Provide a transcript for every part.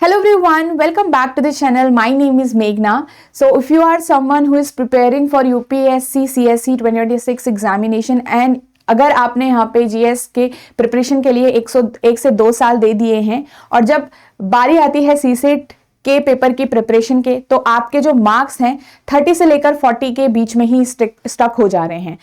Hello everyone, welcome back to the channel. My name is Meghna. So if you are someone who is preparing for UPSC CSE 2026 examination and अगर आपने यहाँ पे GS के preparation के लिए 101 से 2 साल दे दिए हैं और जब बारी आती है सीसेट के पेपर की प्रिपरेशन के तो आपके जो मार्क्स हैं 30 से लेकर 40 के बीच में ही स्टक हो जा रहे हैं,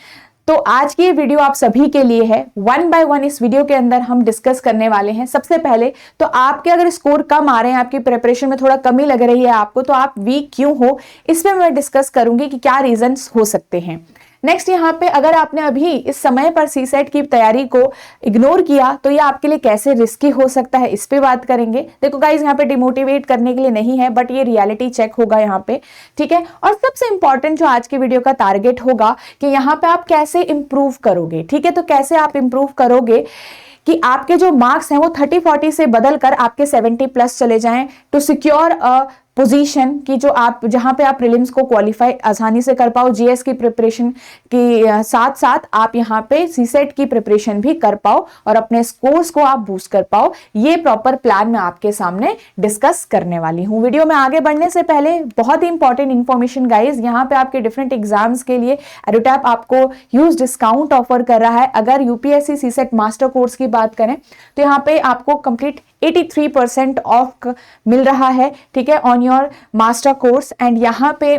तो आज की ये वीडियो आप सभी के लिए है। 1 बाय 1 इस वीडियो के अंदर हम डिस्कस करने वाले हैं। सबसे पहले तो आपके अगर स्कोर कम आ रहे हैं, आपकी प्रिपरेशन में थोड़ा कमी लग रही है आपको, तो आप वीक क्यों हो, इस पे मैं डिस्कस करूंगी कि क्या रीजंस हो सकते हैं। नेक्स्ट यहाँ पे अगर आपने अभी इस समय पर सीसेट की तैयारी को इग्नोर किया तो ये आपके लिए कैसे रिस्की हो सकता है, इस पे बात करेंगे। देखो गाइज, यहाँ पे डिमोटिवेट करने के लिए नहीं है, बट ये रियलिटी चेक होगा यहाँ पे, ठीक है। और सबसे इंपॉर्टेंट जो आज की वीडियो का टारगेट होगा कि यहाँ पे आप कैसे इंप्रूव करोगे, ठीक है। तो कैसे आप इंप्रूव करोगे कि आपके जो मार्क्स हैं वो 30-40 से बदल कर आपके 70+ चले जाएं, टू सिक्योर अ पोजीशन की जो आप जहां पे आप प्रीलिम्स को क्वालिफाई आसानी से कर पाओ, जीएस की प्रिपरेशन के साथ साथ आप यहां पे सीसेट की प्रिपरेशन भी कर पाओ और अपने स्कोर्स को आप बूस्ट कर पाओ। ये प्रॉपर प्लान मैं आपके सामने डिस्कस करने वाली हूं। वीडियो में आगे बढ़ने से पहले बहुत ही इंपॉर्टेंट इंफॉर्मेशन गाइज, यहाँ पे आपके डिफरेंट एग्जाम्स के लिए एडुटैप आपको ह्यूज डिस्काउंट ऑफर कर रहा है। अगर यूपीएससी सीसेट मास्टर कोर्स की बात करें तो यहाँ पे आपको कंप्लीट 83% ऑफ मिल रहा है, ठीक है, on your master course. And यहाँ पे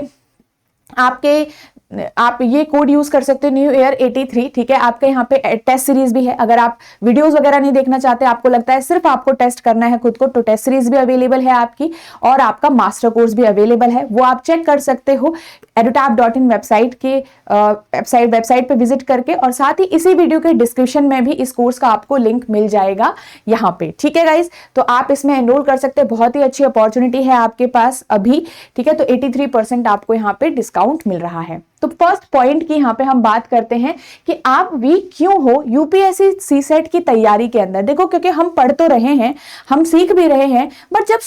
आप ये कोड यूज कर सकते हो, न्यू ईयर 83, ठीक है। आपके यहाँ पे टेस्ट सीरीज भी है। अगर आप वीडियोस वगैरह नहीं देखना चाहते, आपको लगता है सिर्फ आपको टेस्ट करना है खुद को, तो टेस्ट सीरीज भी अवेलेबल है आपकी और आपका मास्टर कोर्स भी अवेलेबल है, वो आप चेक कर सकते हो edutap.in वेबसाइट के वेबसाइट पे विजिट करके। और साथ ही इसी वीडियो के डिस्क्रिप्शन में भी इस कोर्स का आपको लिंक मिल जाएगा यहाँ पे, ठीक है गाइज। तो आप इसमें एनरोल कर सकते हैं, बहुत ही अच्छी अपॉर्चुनिटी है आपके पास अभी, ठीक है। तो 83% आपको यहाँ पे डिस्काउंट मिल रहा है। तो फर्स्ट पॉइंट की यहाँ पे हम बात करते हैं कि आप वीक क्यों हो यूपीएससी सीसेट की तैयारी के अंदर। देखो, क्योंकि हम पढ़ तो रहे हैं, हम सीख भी रहे हैं, बट जब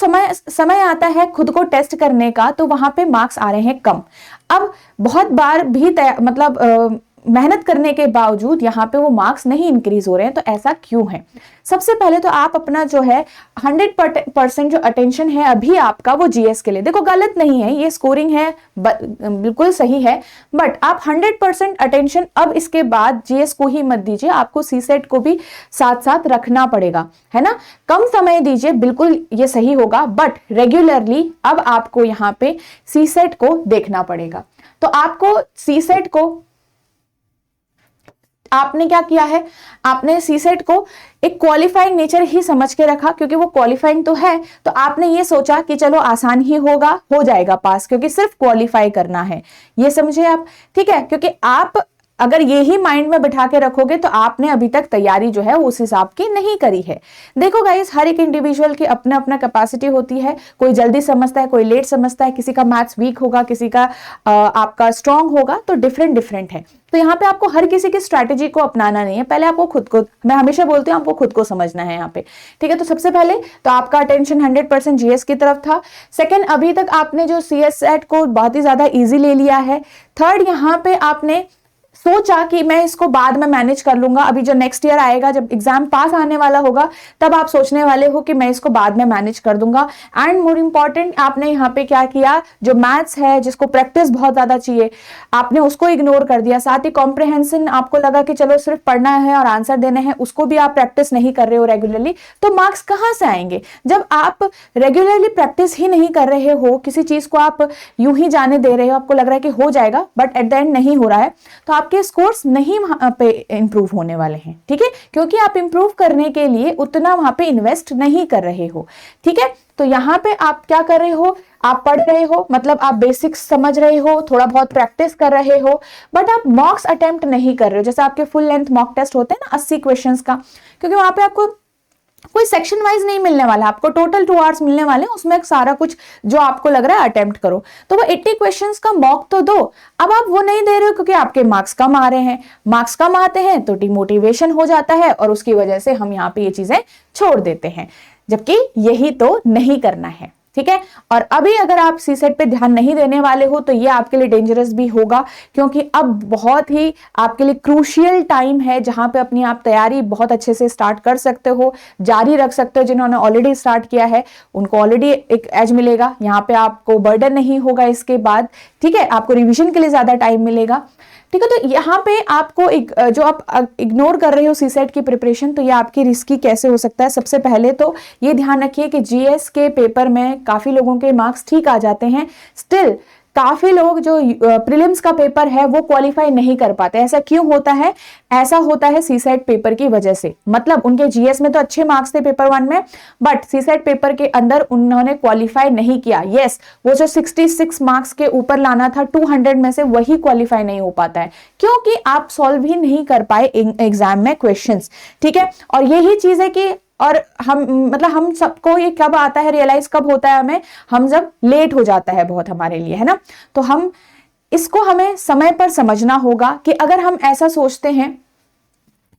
समय आता है खुद को टेस्ट करने का तो वहां पे मार्क्स आ रहे हैं कम। अब बहुत बार भी मेहनत करने के बावजूद यहाँ पे वो मार्क्स नहीं इंक्रीज हो रहे हैं, तो ऐसा क्यों है। सबसे पहले तो आप अपना जो है 100% जो अटेंशन है अभी आपका वो जीएस के लिए, देखो गलत नहीं है, ये स्कोरिंग है बिल्कुल सही है, बट आप 100% अटेंशन अब इसके बाद जीएस को ही मत दीजिए, आपको सीसेट को भी साथ साथ रखना पड़ेगा, है ना। कम समय दीजिए, बिल्कुल ये सही होगा, बट रेगुलरली अब आपको यहाँ पे सीसेट को देखना पड़ेगा। तो आपको सीसेट को आपने क्या किया है, आपने सीसेट को एक क्वालिफाइंग नेचर ही समझ के रखा, क्योंकि वो क्वालिफाइंग तो है, तो आपने ये सोचा कि चलो आसान ही होगा, हो जाएगा पास, क्योंकि सिर्फ क्वालिफाई करना है, ये समझे आप, ठीक है। क्योंकि आप अगर ये ही माइंड में बिठा के रखोगे तो आपने अभी तक तैयारी जो है उस हिसाब की नहीं करी है। देखो गाइस, हर एक इंडिविजुअल की अपना अपना कैपेसिटी होती है, कोई जल्दी समझता है, कोई लेट समझता है, किसी का मैथ्स वीक होगा, किसी का आपका स्ट्रांग होगा, तो डिफरेंट है। तो यहाँ पे आपको हर किसी की स्ट्रैटेजी को अपनाना नहीं है, पहले आपको खुद को, मैं हमेशा बोलती हूँ, आपको खुद को समझना है यहाँ पे, ठीक है। तो सबसे पहले तो आपका अटेंशन 100% जीएस की तरफ था। सेकंड, अभी तक आपने जो सीएसएट को बहुत ही ज्यादा इजी ले लिया है। थर्ड, यहाँ पे आपने सोचा कि मैं इसको बाद में मैनेज कर लूंगा, अभी जो नेक्स्ट ईयर आएगा, जब एग्जाम पास आने वाला होगा, तब आप सोचने वाले हो कि मैं इसको बाद में मैनेज कर दूंगा। एंड मोर इंपॉर्टेंट, आपने यहाँ पे क्या किया, जो मैथ्स है जिसको प्रैक्टिस बहुत ज्यादा चाहिए, आपने उसको इग्नोर कर दिया। साथ ही कॉम्प्रिहेंशन, आपको लगा कि चलो सिर्फ पढ़ना है और आंसर देने हैं, उसको भी आप प्रैक्टिस नहीं कर रहे हो रेगुलरली, तो मार्क्स कहाँ से आएंगे जब आप रेगुलरली प्रैक्टिस ही नहीं कर रहे हो, किसी चीज को आप यूं ही जाने दे रहे हो, आपको लग रहा है कि हो जाएगा, बट एट द एंड नहीं हो रहा है, तो आपके स्कोर्स नहीं वहां पे इंप्रूव होने वाले हैं, ठीक है, क्योंकि आप इंप्रूव करने के लिए उतना वहां पे इन्वेस्ट नहीं कर रहे हो, ठीक है। तो यहाँ पे आप क्या कर रहे हो, आप पढ़ रहे हो, मतलब आप बेसिक्स समझ रहे हो, थोड़ा बहुत प्रैक्टिस कर रहे हो, बट आप मॉक्स अटेम्प्ट नहीं कर रहे हो। जैसे आपके फुल लेंथ मॉक टेस्ट होते हैं ना 80 क्वेश्चंस का, क्योंकि वहां पे आपको कोई सेक्शन वाइज नहीं मिलने वाला, आपको टोटल 2 आवर्स मिलने वाले, उसमें सारा कुछ जो आपको लग रहा है अटेम्प्ट करो, तो वो 80 क्वेश्चंस का मॉक तो दो। अब आप वो नहीं दे रहे हो क्योंकि आपके मार्क्स कम आ रहे हैं, मार्क्स कम आते हैं तो डिमोटिवेशन हो जाता है और उसकी वजह से हम यहाँ पे ये चीजें छोड़ देते हैं, जबकि यही तो नहीं करना है। ठीक है। और अभी अगर आप सीसेट पे ध्यान नहीं देने वाले हो तो ये आपके लिए डेंजरस भी होगा, क्योंकि अब बहुत ही आपके लिए क्रूशियल टाइम है जहां पे अपनी आप तैयारी बहुत अच्छे से स्टार्ट कर सकते हो, जारी रख सकते हो। जिन्होंने ऑलरेडी स्टार्ट किया है उनको ऑलरेडी एक एज मिलेगा, यहाँ पे आपको बर्डन नहीं होगा इसके बाद, ठीक है। आपको रिविजन के लिए ज्यादा टाइम मिलेगा, ठीक है। तो यहाँ पे आपको जो आप इग्नोर कर रहे हो सीसेट की प्रिपरेशन, तो ये आपकी रिस्की कैसे हो सकता है। सबसे पहले तो ये ध्यान रखिए कि जीएस के पेपर में काफी लोगों के मार्क्स ठीक आ जाते हैं, स्टिल काफी लोग जो प्रीलिम्स का पेपर है वो क्वालिफाई नहीं कर पाते। ऐसा क्यों होता है? ऐसा होता है सीसेट पेपर की वजह से। मतलब उनके जीएस में तो अच्छे मार्क्स थे पेपर 1 में, बट सीसेट पेपर के अंदर उन्होंने क्वालिफाई नहीं किया। यस, वो जो 66 मार्क्स के ऊपर लाना था 200 में से, वही क्वालिफाई नहीं हो पाता है, क्योंकि आप सॉल्व ही नहीं कर पाए एग्जाम में क्वेश्चंस, ठीक है। और यही चीज है कि और हम सबको ये कब आता है, रियलाइज कब होता है हम जब लेट हो जाता है बहुत हमारे लिए, है ना। तो हमें समय पर समझना होगा कि अगर हम ऐसा सोचते हैं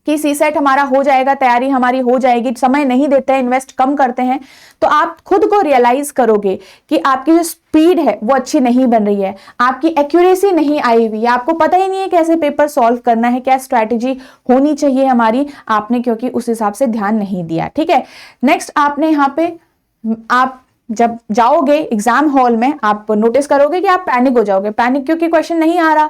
कि सीसेट हमारा हो जाएगा, तैयारी हमारी हो जाएगी, समय नहीं देते हैं, इन्वेस्ट कम करते हैं, तो आप खुद को रियलाइज करोगे कि आपकी जो स्पीड है वो अच्छी नहीं बन रही है, आपकी एक्यूरेसी नहीं आई हुई है, आपको पता ही नहीं है कैसे पेपर सॉल्व करना है, क्या स्ट्रैटेजी होनी चाहिए हमारी, आपने क्योंकि उस हिसाब से ध्यान नहीं दिया, ठीक है। नेक्स्ट, आपने यहाँ पे आप जब जाओगे एग्जाम हॉल में आप नोटिस करोगे कि आप पैनिक हो जाओगे। पैनिक क्योंकि क्वेश्चन नहीं आ रहा,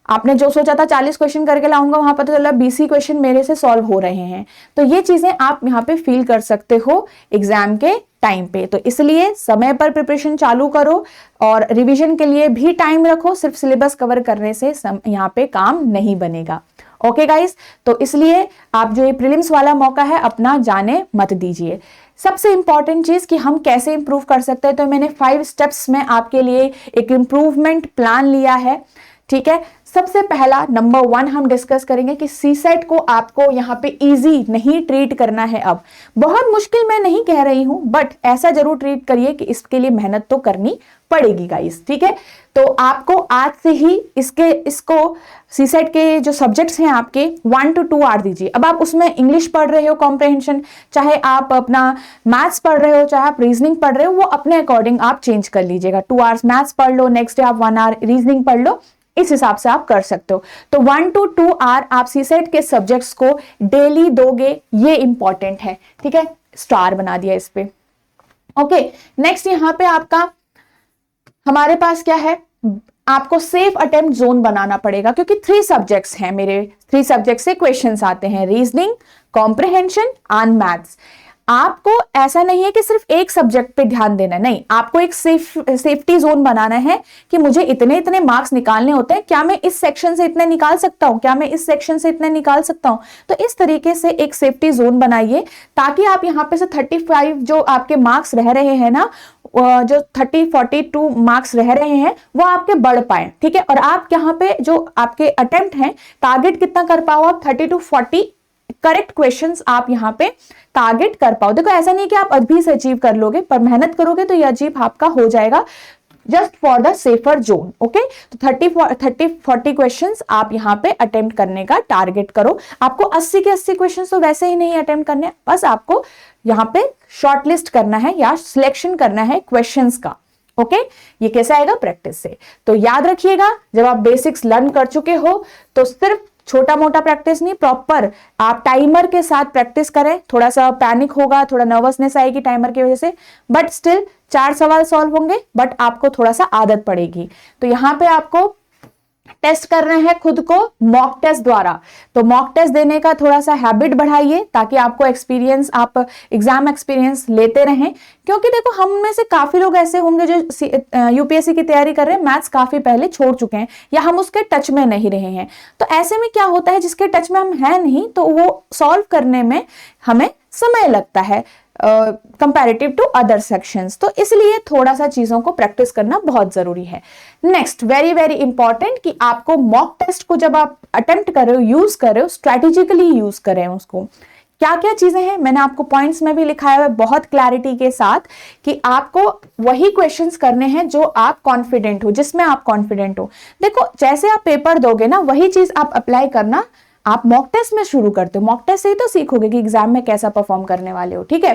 आपने जो सोचा था 40 क्वेश्चन करके लाऊंगा, वहां पता चला 20 क्वेश्चन मेरे से सॉल्व हो रहे हैं। तो ये चीजें आप यहाँ पे फील कर सकते हो एग्जाम के टाइम पे। तो इसलिए समय पर प्रिपरेशन चालू करो और रिवीजन के लिए भी टाइम रखो, सिर्फ सिलेबस कवर करने से यहाँ पे काम नहीं बनेगा। ओके गाइस, तो इसलिए आप जो ये प्रीलिम्स वाला मौका है अपना जाने मत दीजिए। सबसे इंपॉर्टेंट चीज कि हम कैसे इंप्रूव कर सकते हैं, तो मैंने 5 स्टेप्स में आपके लिए एक इंप्रूवमेंट प्लान लिया है, ठीक है। सबसे पहला नंबर 1 हम डिस्कस करेंगे कि सीसेट को आपको यहाँ पे इजी नहीं ट्रीट करना है। अब बहुत मुश्किल मैं नहीं कह रही हूं, बट ऐसा जरूर ट्रीट करिए कि इसके लिए मेहनत तो करनी पड़ेगी गाइस, ठीक है। तो आपको आज से ही इसको सीसेट के जो सब्जेक्ट्स हैं आपके 1 to 2 आवर दीजिए। अब आप उसमें इंग्लिश पढ़ रहे हो कॉम्प्रहेंशन, चाहे आप अपना मैथ्स पढ़ रहे हो, चाहे आप रीजनिंग पढ़ रहे हो, वो अपने अकॉर्डिंग आप चेंज कर लीजिएगा। 2 आवर्स मैथ्स पढ़ लो, नेक्स्ट डे आप 1 आवर रीजनिंग पढ़ लो, इस हिसाब से आप कर सकते हो। तो 1 to 2 आवर आप सीसेट के सब्जेक्ट्स को डेली दोगे, ये इंपॉर्टेंट है, ठीक है। स्टार बना दिया इस पे। ओके, नेक्स्ट यहाँ पे हमारे पास क्या है, आपको सेफ अटेम्प्ट जोन बनाना पड़ेगा, क्योंकि 3 सब्जेक्ट्स हैं मेरे, 3 सब्जेक्ट से क्वेश्चंस आते हैं, रीजनिंग, कॉम्प्रिहेंशन एंड मैथ्स। आपको ऐसा नहीं है कि सिर्फ एक सब्जेक्ट पे ध्यान देना, नहीं, आपको एक सेफ्टी जोन बनाना है कि मुझे इतने इतने मार्क्स निकालने होते हैं, क्या मैं इस सेक्शन से इतने निकाल सकता हूं, क्या मैं इस सेक्शन से इतने निकाल सकता हूं। तो इस तरीके से एक सेफ्टी जोन बनाइए, ताकि आप यहाँ पे से 35 जो आपके मार्क्स रह रहे हैं ना, जो 42 मार्क्स रह रहे हैं वो आपके बढ़ पाए, ठीक है। और आप यहाँ पे जो आपके अटेम्प्ट हैं, टारगेट कितना कर पाओ आप, 30 to 40 करेक्ट क्वेश्चंस आप यहाँ पे टारगेट कर पाओ। देखो ऐसा नहीं कि आप अभी से अचीव कर लोगे, पर मेहनत करोगे तो ये अचीव आपका हो जाएगा, just for the safer zone. Okay, तो 30-40 क्वेश्चंस आप यहाँ पे अटेम्प्ट करने का टारगेट करो। आपको 80 के 80 क्वेश्चंस तो वैसे ही नहीं अटेम्प्ट करने, बस आपको यहाँ पे शॉर्टलिस्ट करना है या सिलेक्शन करना है क्वेश्चंस का। ओके, ये कैसे आएगा, प्रैक्टिस से। तो याद रखिएगा, जब आप बेसिक्स लर्न कर चुके हो तो सिर्फ छोटा मोटा प्रैक्टिस नहीं, प्रॉपर आप टाइमर के साथ प्रैक्टिस करें। थोड़ा सा पैनिक होगा, थोड़ा नर्वसनेस आएगी टाइमर की वजह से, बट स्टिल 4 सवाल सॉल्व होंगे, बट आपको थोड़ा सा आदत पड़ेगी। तो यहाँ पे आपको टेस्ट करना है खुद को मॉक टेस्ट द्वारा। तो मॉक टेस्ट देने का थोड़ा सा हैबिट बढ़ाइए, ताकि आपको एक्सपीरियंस, आप एग्जाम एक्सपीरियंस लेते रहें। क्योंकि देखो, हम में से काफी लोग ऐसे होंगे जो यूपीएससी की तैयारी कर रहे हैं, मैथ्स काफी पहले छोड़ चुके हैं या हम उसके टच में नहीं रहे हैं। तो ऐसे में क्या होता है, जिसके टच में हम हैं नहीं, तो वो सॉल्व करने में हमें समय लगता है कंपैरेटिव टू अदर सेक्शंस। तो इसलिए थोड़ा सा चीजों को प्रैक्टिस करना बहुत जरूरी है। नेक्स्ट, वेरी वेरी इंपॉर्टेंट कि आपको मॉक टेस्ट को जब आप अटेम्प्ट कर रहे हो, यूज कर रहे हो, स्ट्रेटेजिकली यूज करें उसको। क्या क्या चीजें हैं, मैंने आपको पॉइंट्स में भी लिखाया है बहुत क्लैरिटी के साथ, कि आपको वही क्वेश्चंस करने हैं जो आप कॉन्फिडेंट हो, जिसमें आप कॉन्फिडेंट हो। देखो, जैसे आप पेपर दोगे ना, वही चीज आप अप्लाई करना आप मॉक टेस्ट में शुरू करते हो, मॉक टेस्ट से ही तो सीखोगे कि एग्जाम में कैसा परफॉर्म करने वाले हो, ठीक है।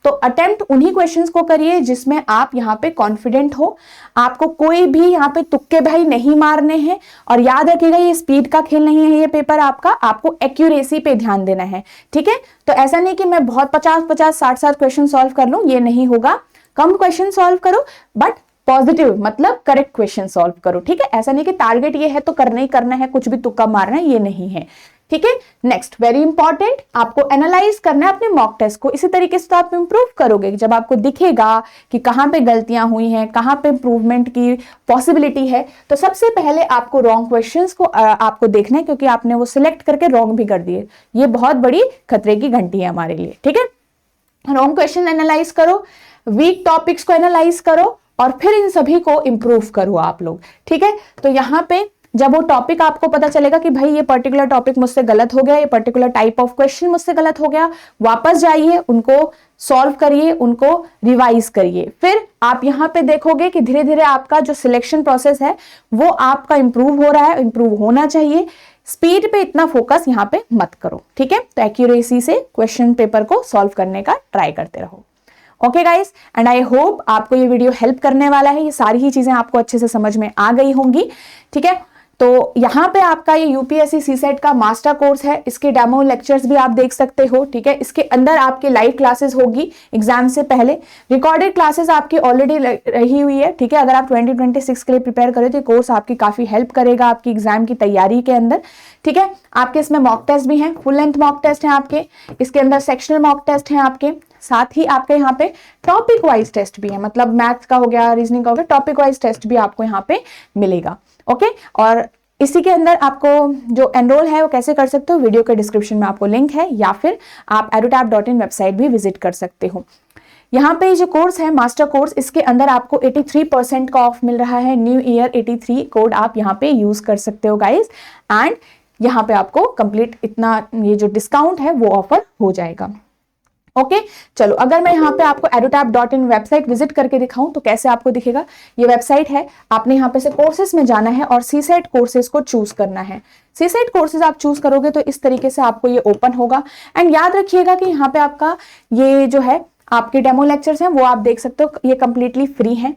तो अटेम्प्ट उन्हीं क्वेश्चंस को करिए जिसमें आप यहाँ पे कॉन्फिडेंट हो, आपको कोई भी यहाँ पे तुक्के भाई नहीं मारने हैं, और याद रखिएगा ये स्पीड का खेल नहीं है ये पेपर आपका, आपको एक्यूरेसी पे ध्यान देना है, ठीक है। तो ऐसा नहीं कि मैं बहुत 50-50 60-60 क्वेश्चन सॉल्व कर लूं, ये नहीं होगा। कम क्वेश्चन सॉल्व करो बट पॉजिटिव, मतलब करेक्ट क्वेश्चन सॉल्व करो, ठीक है। ऐसा नहीं कि टारगेट ये है तो करना ही करना है, कुछ भी तुक्का मारना है, ये नहीं है, ठीक है। नेक्स्ट वेरी इंपॉर्टेंट, आपको एनालाइज करना है अपने मॉक टेस्ट को। इसी तरीके से तो आप इंप्रूव करोगे जब आपको दिखेगा कि कहां पे गलतियां हुई हैं, कहां पे इंप्रूवमेंट की पॉसिबिलिटी है। तो सबसे पहले आपको रॉन्ग क्वेश्चंस को आपको देखना है, क्योंकि आपने वो सिलेक्ट करके रॉन्ग भी कर दिए, ये बहुत बड़ी खतरे की घंटी है हमारे लिए, ठीक है। रॉन्ग क्वेश्चन एनालाइज करो, वीक टॉपिक्स को एनालाइज करो, और फिर इन सभी को इंप्रूव करो आप लोग, ठीक है। तो यहाँ पे जब वो टॉपिक आपको पता चलेगा कि भाई ये पर्टिकुलर टॉपिक मुझसे गलत हो गया, ये पर्टिकुलर टाइप ऑफ क्वेश्चन मुझसे गलत हो गया, वापस जाइए, उनको सॉल्व करिए, उनको रिवाइज करिए। फिर आप यहाँ पे देखोगे कि धीरे धीरे आपका जो सिलेक्शन प्रोसेस है वो आपका इंप्रूव हो रहा है, इंप्रूव होना चाहिए। स्पीड पे इतना फोकस यहाँ पे मत करो, ठीक है। तो एक्यूरेसी से क्वेश्चन पेपर को सॉल्व करने का ट्राई करते रहो। Okay guys, and I hope आपको ये वीडियो हेल्प करने वाला है, ये सारी ही चीजें आपको अच्छे से समझ में आ गई होंगी, ठीक है। तो यहाँ पे आपका ये यूपीएससी सीसेट का मास्टर कोर्स है, इसके डेमो लेक्चर्स भी आप देख सकते हो, ठीक है। इसके अंदर आपके लाइव क्लासेस होगी एग्जाम से पहले, रिकॉर्डेड क्लासेस आपकी ऑलरेडी रही हुई है, ठीक है। अगर आप 2026 के लिए प्रिपेयर करें तो ये कोर्स आपकी काफी हेल्प करेगा आपकी एग्जाम की तैयारी के अंदर, ठीक है। आपके इसमें मॉक टेस्ट भी हैं, फुल लेंथ मॉक टेस्ट है आपके, इसके अंदर सेक्शनल मॉक टेस्ट है आपके, साथ ही आपके यहाँ पे टॉपिक वाइज टेस्ट भी है, मतलब मैथ्स का हो गया, रीजनिंग का हो गया, टॉपिक वाइज टेस्ट भी आपको यहाँ पे मिलेगा, ओके। और इसी के अंदर आपको जो एनरोल है वो कैसे कर सकते हो, वीडियो के डिस्क्रिप्शन में आपको लिंक है, या फिर आप edutap.in वेबसाइट भी विजिट कर सकते हो। यहाँ पे जो कोर्स है मास्टर कोर्स, इसके अंदर आपको 83% का ऑफ मिल रहा है, न्यू ईयर 83 कोड आप यहाँ पे यूज कर सकते हो गाइज, एंड यहाँ पे आपको कंप्लीट इतना ये जो डिस्काउंट है वो ऑफर हो जाएगा, ओके। चलो अगर मैं यहाँ पे आपको edutap.in वेबसाइट विजिट करके दिखाऊं तो कैसे आपको दिखेगा, ये वेबसाइट है, आपने यहाँ पे से कोर्सेज में जाना है और सीसेट कोर्सेज को चूज करना है। सीसेट कोर्सेज आप चूज करोगे तो इस तरीके से आपको ये ओपन होगा, एंड याद रखिएगा कि यहाँ पे आपका ये जो है आपके डेमो लेक्चर्स हैं वो आप देख सकते हो, ये कंप्लीटली फ्री है।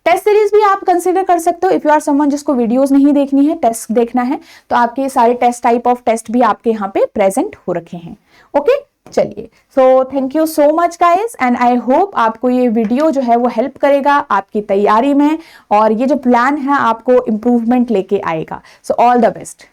टेस्ट सीरीज भी आप कंसीडर कर सकते हो, इफ यू आर समवन जिसको वीडियोस नहीं देखनी है, टेस्ट देखना है, तो आपके सारे टेस्ट टाइप ऑफ टेस्ट भी आपके यहाँ पे प्रेजेंट हो रखे हैं, ओके। चलिए, so thank you so much guys, and I hope आपको ये वीडियो जो है वो हेल्प करेगा आपकी तैयारी में, और ये जो प्लान है आपको इम्प्रूवमेंट लेके आएगा। So all the best.